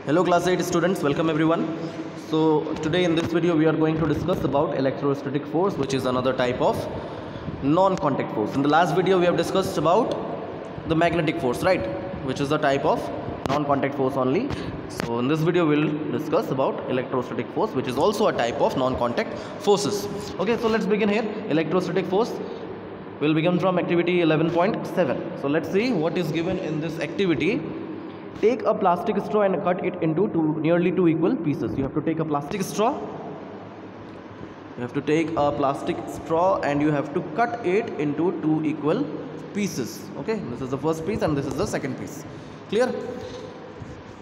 Hello class 8 students, welcome everyone. So today in this video we are going to discuss about electrostatic force, which is another type of non-contact force. In the last video we have discussed about the magnetic force, right, which is a type of non-contact force only. So in this video we will discuss about electrostatic force, which is also a type of non-contact forces. Okay, so let's begin here. Electrostatic force will begin from activity 11.7. So let's see what is given in this activity. Take a plastic straw and cut it into nearly two equal pieces. You have to take a plastic straw. You have to take a plastic straw and you have to cut it into two equal pieces. Okay, this is the first piece and this is the second piece. Clear?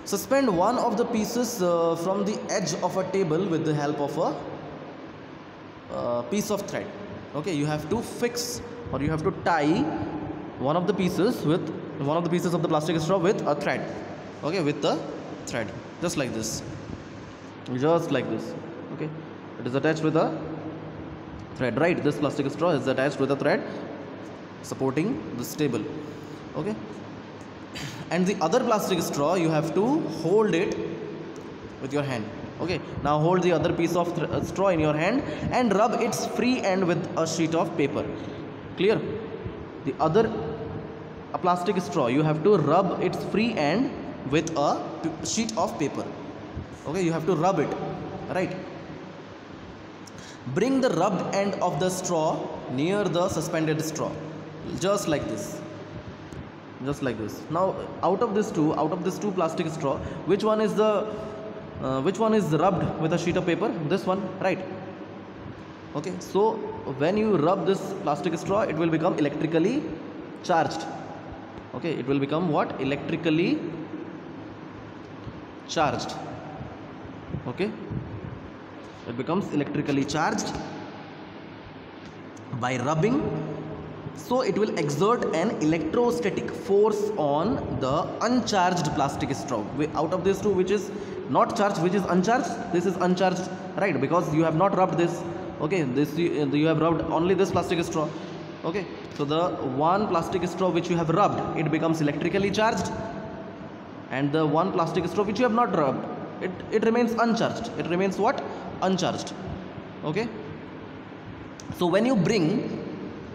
Suspend one of the pieces from the edge of a table with the help of a piece of thread. Okay, you have to fix or you have to tie one of the pieces of the plastic straw with a thread. Okay, with the thread, just like this. Okay, it is attached with a thread, right? This plastic straw is attached with a thread supporting this table. Okay, and the other plastic straw you have to hold it with your hand. Okay, now hold the other piece of straw in your hand and rub its free end with a sheet of paper. Clear? A plastic straw, you have to rub its free end with a sheet of paper. Okay, you have to rub it, right? Bring the rubbed end of the straw near the suspended straw, just like this. Now out of these two plastic straw, which one is rubbed with a sheet of paper? This one, right? Okay, so when you rub this plastic straw, it will become electrically charged. Okay, it will become what? Electrically charged. Okay, it becomes electrically charged by rubbing. So it will exert an electrostatic force on the uncharged plastic straw. Out of these two, which is not charged, which is uncharged? This is uncharged, right? Because you have not rubbed this. Okay, you have rubbed only this plastic straw. Okay, so the one plastic straw which you have rubbed, it becomes electrically charged, and the one plastic straw which you have not rubbed, it remains uncharged. It remains what? Uncharged. Okay, so when you bring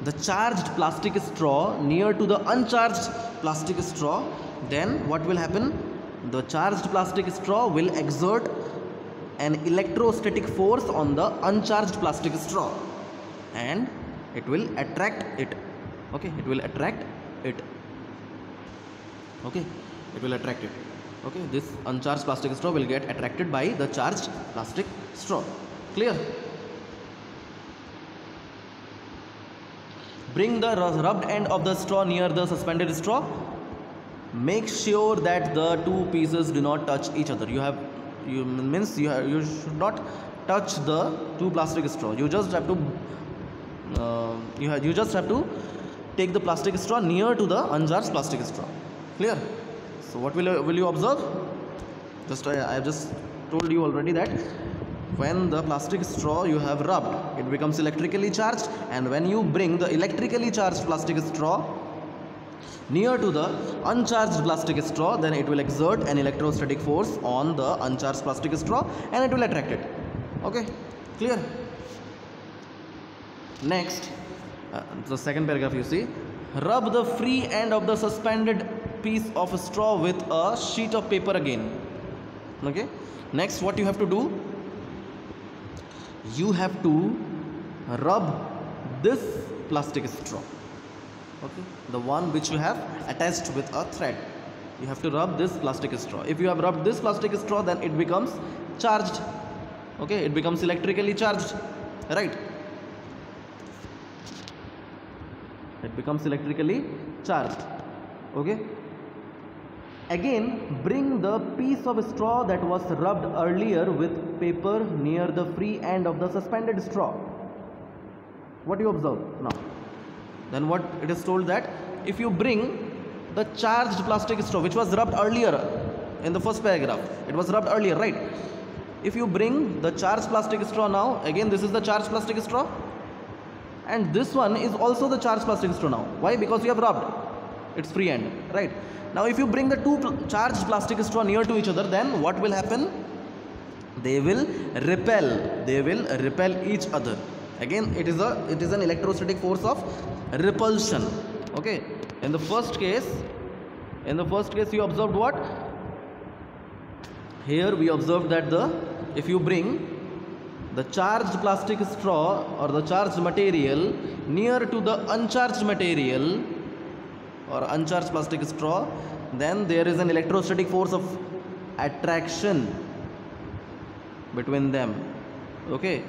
the charged plastic straw near to the uncharged plastic straw, then what will happen? The charged plastic straw will exert an electrostatic force on the uncharged plastic straw and it will attract it. Okay, it will attract it. Okay, it will attract it. Okay, this uncharged plastic straw will get attracted by the charged plastic straw. Clear? Bring the rubbed end of the straw near the suspended straw. Make sure that the two pieces do not touch each other. You should not touch the two plastic straw. You just have to take the plastic straw near to the uncharged plastic straw. Clear? So what will you observe? I have just told you already that when the plastic straw you have rubbed, it becomes electrically charged, and when you bring the electrically charged plastic straw near to the uncharged plastic straw, then it will exert an electrostatic force on the uncharged plastic straw and it will attract it. Okay, clear? Next, the second paragraph, you see, rub the free end of the suspended piece of straw with a sheet of paper again. Okay, next what you have to do? You have to rub this plastic straw. Okay, the one which you have attached with a thread. You have to rub this plastic straw. If you have rubbed this plastic straw, then it becomes charged. Okay, it becomes electrically charged, right? It becomes electrically charged. Okay, again bring the piece of straw that was rubbed earlier with paper near the free end of the suspended straw. What do you observe now? Then what it is told that if you bring the charged plastic straw which was rubbed earlier in the first paragraph, it was rubbed earlier, right? If you bring the charged plastic straw now, again this is the charged plastic straw and this one is also the charged plastic straw now. Why? Because you have rubbed its free end, right? Now if you bring the two charged plastic straw near to each other, then what will happen? They will repel each other. Again, it is an electrostatic force of repulsion. Okay, in the first case you observed what? Here we observed that if you bring the charged plastic straw or the charged material near to the uncharged material or uncharged plastic straw, then there is an electrostatic force of attraction between them. Okay,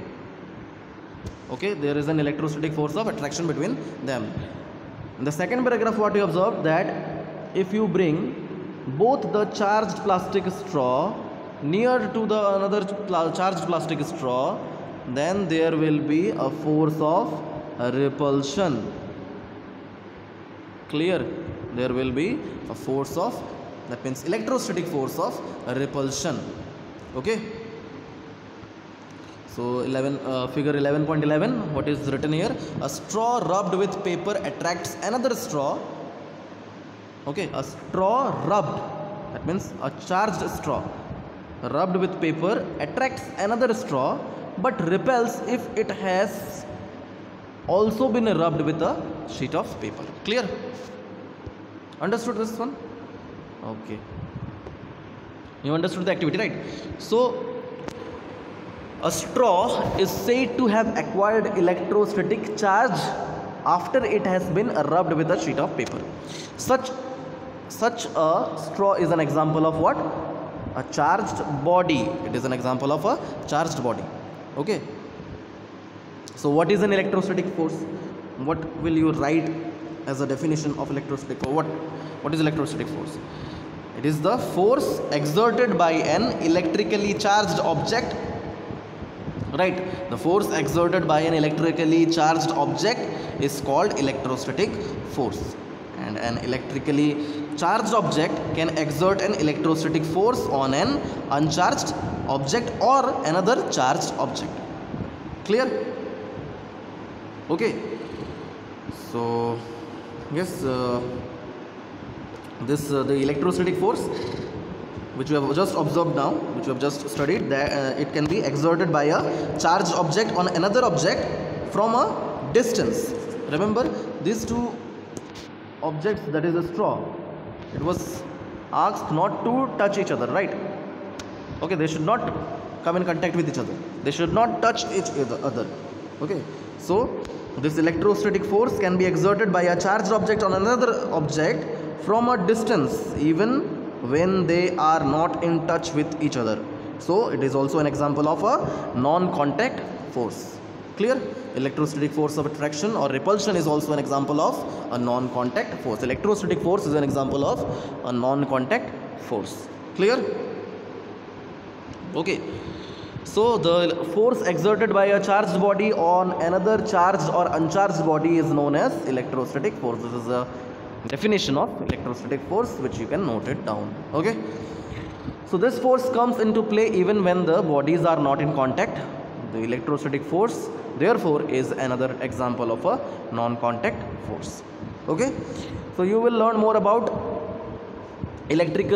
there is an electrostatic force of attraction between them. In the second paragraph, what you observed, that if you bring both the charged plastic straw near to the another charged plastic straw, then there will be a force of repulsion. Clear? There will be a force of, that means electrostatic force of repulsion. Okay, so figure 11.11, what is written here? A straw rubbed with paper attracts another straw. Okay, a straw rubbed, that means a charged straw rubbed with paper attracts another straw but repels if it has also been rubbed with a sheet of paper. Clear? Understood this one? Okay, you understood the activity, right? So a straw is said to have acquired electrostatic charge after it has been rubbed with a sheet of paper. Such a straw is an example of what? A charged body. It is an example of a charged body. Okay, so what is an electrostatic force? What will you write as a definition of electrostatic force? What is electrostatic force? It is the force exerted by an electrically charged object. Right, the force exerted by an electrically charged object is called electrostatic force, and an electrically charged object can exert an electrostatic force on an uncharged object or another charged object. Clear? Okay, so yes, the electrostatic force which we have just observed now, which we have just studied, that it can be exerted by a charged object on another object from a distance. Remember these two objects, that is a straw, it was asked not to touch each other, right? Okay, they should not come in contact with each other, they should not touch each other. Okay, so this electrostatic force can be exerted by a charged object on another object from a distance, even when they are not in touch with each other. So it is also an example of a non-contact force. Clear? Electrostatic force of attraction or repulsion is also an example of a non-contact force. Electrostatic force is an example of a non-contact force. Clear? Okay, so the force exerted by a charged body on another charged or uncharged body is known as electrostatic force. This is a definition of electrostatic force, which you can note it down. Okay, so this force comes into play even when the bodies are not in contact. The electrostatic force therefore is another example of a non-contact force. Okay, so you will learn more about electric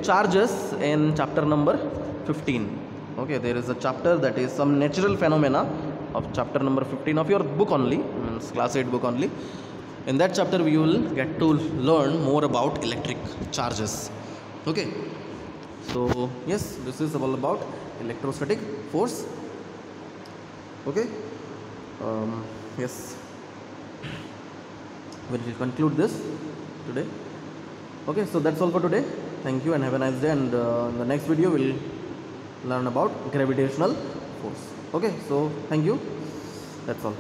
charges in chapter number 15. Okay, there is a chapter that is some natural phenomena of chapter number 15 of your book only, means class 8 book only. In that chapter we will get to learn more about electric charges. Okay, so yes, this is all about electrostatic force. Okay, yes, we will conclude this today. Okay, so that's all for today. Thank you and have a nice day, and in the next video we will learn about gravitational force. Okay, so thank you, that's all.